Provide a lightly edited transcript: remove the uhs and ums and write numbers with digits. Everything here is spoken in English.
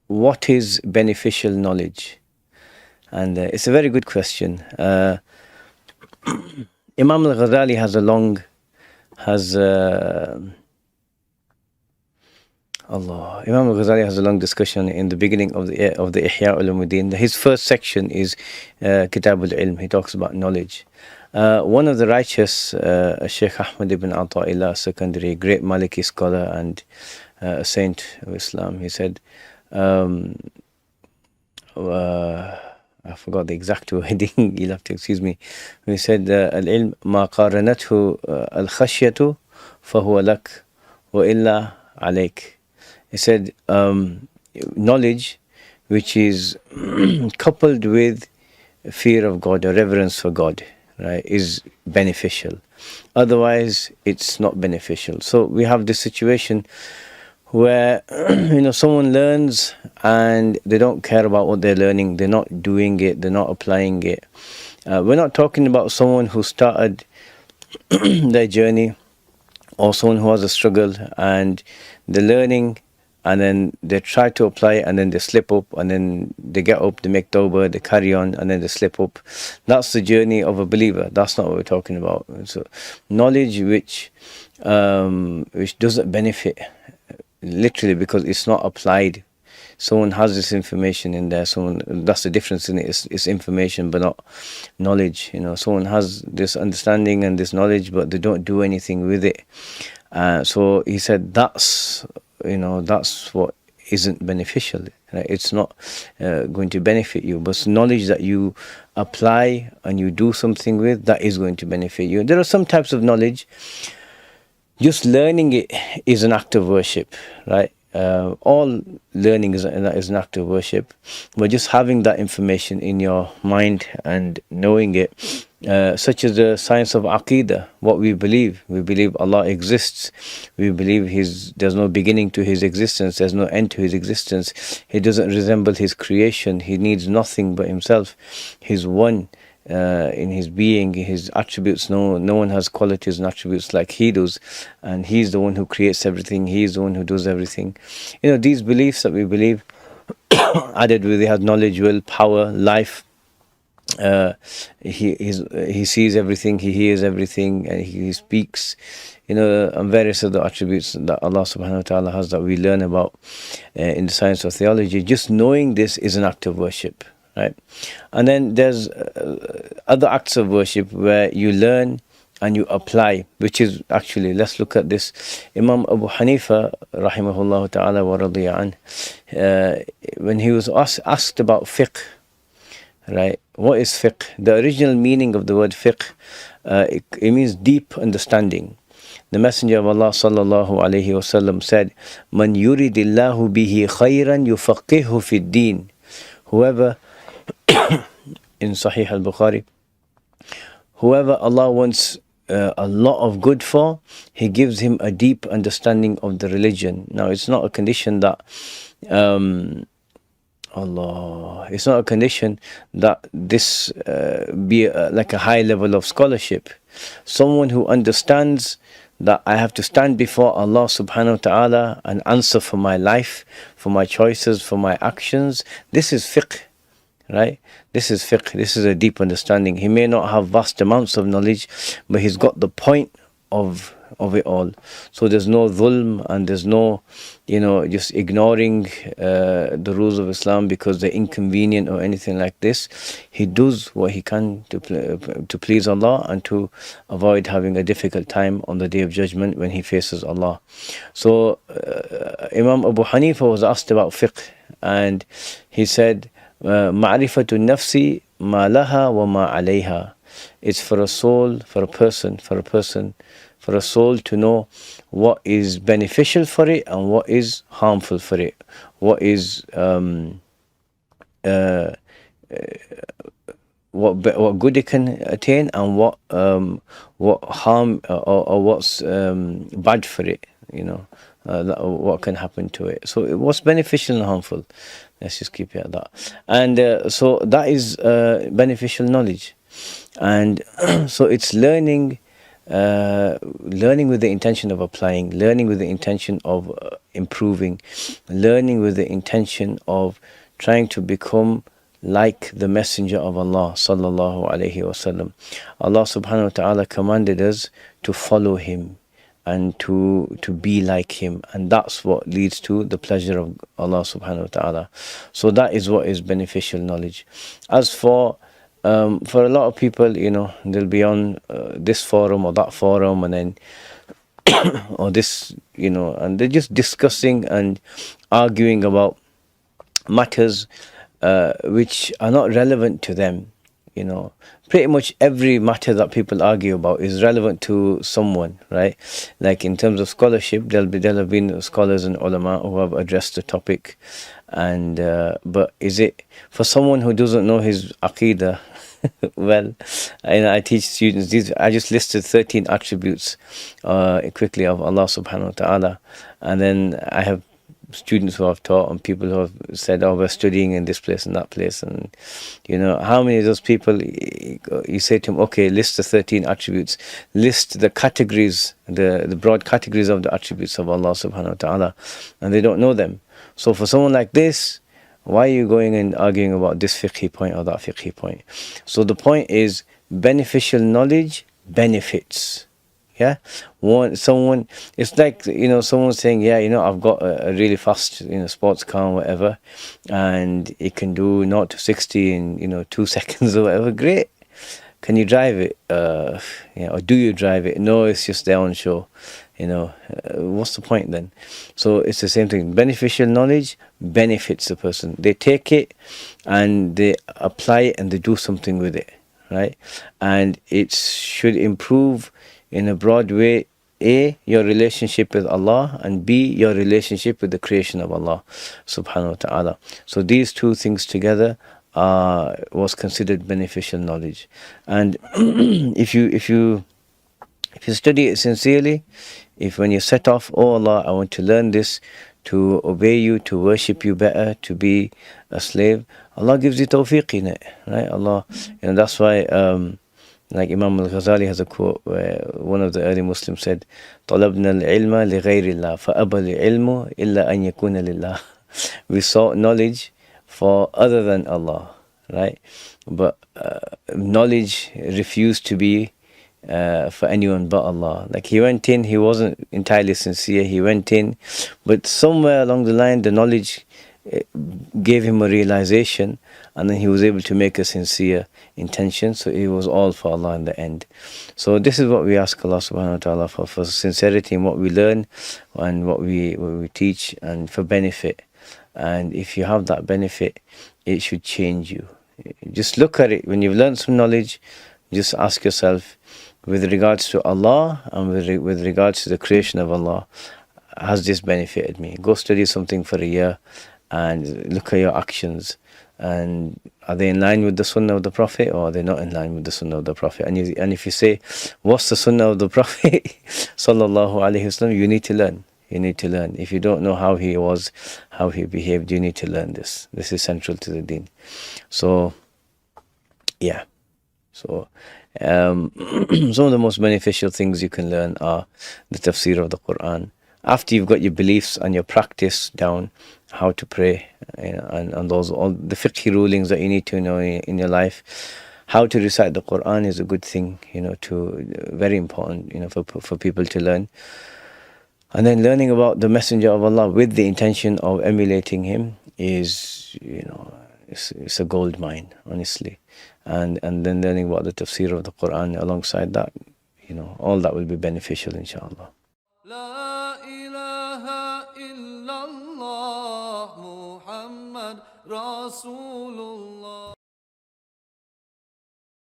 what is beneficial knowledge? And it's a very good question. Imam al-Ghazali has Imam al-Ghazali has a long discussion in the beginning of the Ihya Ulumuddin. His first section is Kitab al-Ilm. He talks about knowledge. One of the righteous, Shaykh Ahmad ibn Ata'illah Secondary, great Maliki scholar and a saint of Islam, he said, I forgot the exact wording, you'll have to excuse me. He said, Al-ilm ma qaranathu al-khashyatu fahuwa lak wa illa alayk. He said, knowledge which is coupled with fear of God or reverence for God, right, is beneficial. Otherwise, it's not beneficial. So we have this situation where someone learns and they don't care about what they're learning. They're not doing it. They're not applying it. We're not talking about someone who started their journey or someone who has a struggle and they're learning and then they try to apply it and then they slip up and then they get up, they make tawbah, they carry on and then they slip up. That's the journey of a believer. That's not what we're talking about. So knowledge which doesn't benefit, literally, because it's not applied. Someone has this information in there. That's the difference in it. It's information, but not knowledge. Someone has this understanding and this knowledge, but they don't do anything with it. So he said that's what isn't beneficial. Right? It's not going to benefit you. But knowledge that you apply and you do something with, that is going to benefit you. There are some types of knowledge. Just learning it is an act of worship, right? All learning is an act of worship, but just having that information in your mind and knowing it, such as the science of Aqidah, what we believe. We believe Allah exists. We believe there's no beginning to His existence. There's no end to His existence. He doesn't resemble His creation. He needs nothing but Himself. He's one. In His being, His attributes, no one has qualities and attributes like He does, and He's the one who creates everything. He's the one who does everything. These beliefs that we believe, added with He has knowledge, will, power, life. He sees everything, He hears everything, and He speaks. And various other attributes that Allah subhanahu wa ta'ala has that we learn about in the science of theology. Just knowing this is an act of worship. Right, and then there's other acts of worship where you learn and you apply, which is actually, let's look at this. Imam Abu Hanifa, rahimahullah ta'ala wa radiya an, when he was asked about fiqh, right, what is fiqh? The original meaning of the word fiqh, it means deep understanding. The Messenger of Allah sallallahu alayhi wasallam said, "Man yuridillahu bihi khayran yufaqihu fid din." Whoever in Sahih al-Bukhari, whoever Allah wants a lot of good for, He gives him a deep understanding of the religion. Now, it's not a condition that it's not a condition that this be like a high level of scholarship. Someone who understands that I have to stand before Allah subhanahu wa ta'ala and answer for my life, for my choices, for my actions. This is fiqh. Right? This is fiqh. This is a deep understanding. He may not have vast amounts of knowledge, but he's got the point of it all. So there's no dhulm and there's no, just ignoring the rules of Islam because they're inconvenient or anything like this. He does what he can to please Allah and to avoid having a difficult time on the Day of Judgment when he faces Allah. So Imam Abu Hanifa was asked about fiqh, and he said, Ma'rifatu nafsi ma laha wa ma alayha. It's for a soul, for a soul to know what is beneficial for it and what is harmful for it. What is what good it can attain and what harm or what's bad for it. What can happen to it. So what's beneficial and harmful. Let's just keep it at that. And so that is beneficial knowledge. And so it's learning learning with the intention of applying, learning with the intention of improving, learning with the intention of trying to become like the Messenger of Allah sallallahu alaihi wasallam. Allah subhanahu wa ta'ala commanded us to follow him and to be like him, and that's what leads to the pleasure of Allah subhanahu wa ta'ala. So that is what is beneficial knowledge. As for a lot of people, they'll be on this forum or that forum, and then or this, and they're just discussing and arguing about matters which are not relevant to them. Pretty much every matter that people argue about is relevant to someone, right? Like in terms of scholarship, there'll have been scholars and ulama who have addressed the topic, and but is it for someone who doesn't know his aqidah? Well, I teach students. I just listed 13 attributes quickly of Allah subhanahu wa ta'ala, and then I have students who I've taught and people who have said, oh, we're studying in this place and that place, and how many of those people you say to them, okay, list the 13 attributes, list the categories, the broad categories of the attributes of Allah subhanahu wa ta'ala, and they don't know them. So for someone like this, why are you going and arguing about this fiqhi point or that fiqhi point? So the point is, beneficial knowledge benefits. Yeah, someone, it's like, someone saying, yeah, I've got a really fast, sports car or whatever, and it can do 0 to 60 in, 2 seconds or whatever. Great. Can you drive it? Or do you drive it? No, it's just there on show. What's the point then? So it's the same thing. Beneficial knowledge benefits the person. They take it and they apply it and they do something with it, right? And it should improve in a broad way, A, your relationship with Allah, and B, your relationship with the creation of Allah subhanahu wa ta'ala. So these two things together was considered beneficial knowledge. And if you study it sincerely, if when you set off, oh Allah, I want to learn this, to obey you, to worship you better, to be a slave, Allah gives you tawfiq in it, right? Allah, that's why like Imam al-Ghazali has a quote where one of the early Muslims said, طَلَبْنَا الْعِلْمَ لِغَيْرِ اللَّهِ فَأَبَى الْعِلْمُ إِلَّا أَنْ يَكُونَ لِلَّهِ. We sought knowledge for other than Allah, right? But knowledge refused to be for anyone but Allah. Like he went in, he wasn't entirely sincere, he went in, but somewhere along the line the knowledge gave him a realization, and then he was able to make a sincere intention, so it was all for Allah in the end. So this is what we ask Allah subhanahu wa ta'ala for sincerity in what we learn and what we teach, and for benefit. And if you have that benefit, it should change you. Just look at it. When you've learned some knowledge, just ask yourself, with regards to Allah and with regards to the creation of Allah, has this benefited me? Go study something for a year and look at your actions, and are they in line with the sunnah of the Prophet, or are they not in line with the sunnah of the Prophet? And if you say, what's the sunnah of the Prophet sallallahu alaihi wasallam, you need to learn. You need to learn. If you don't know how he was, how he behaved, you need to learn this. This is central to the deen. So yeah, so some of the most beneficial things you can learn are the tafsir of the Quran. After you've got your beliefs and your practice down, how to pray, and those, all the fiqh rulings that you need to know in your life, how to recite the Quran is a good thing, very important, for people to learn. And then learning about the Messenger of Allah with the intention of emulating him is, it's a gold mine, honestly. And then learning about the tafsir of the Quran alongside that, all that will be beneficial, inshallah. La ilaha illallah Muhammad Rasulullah.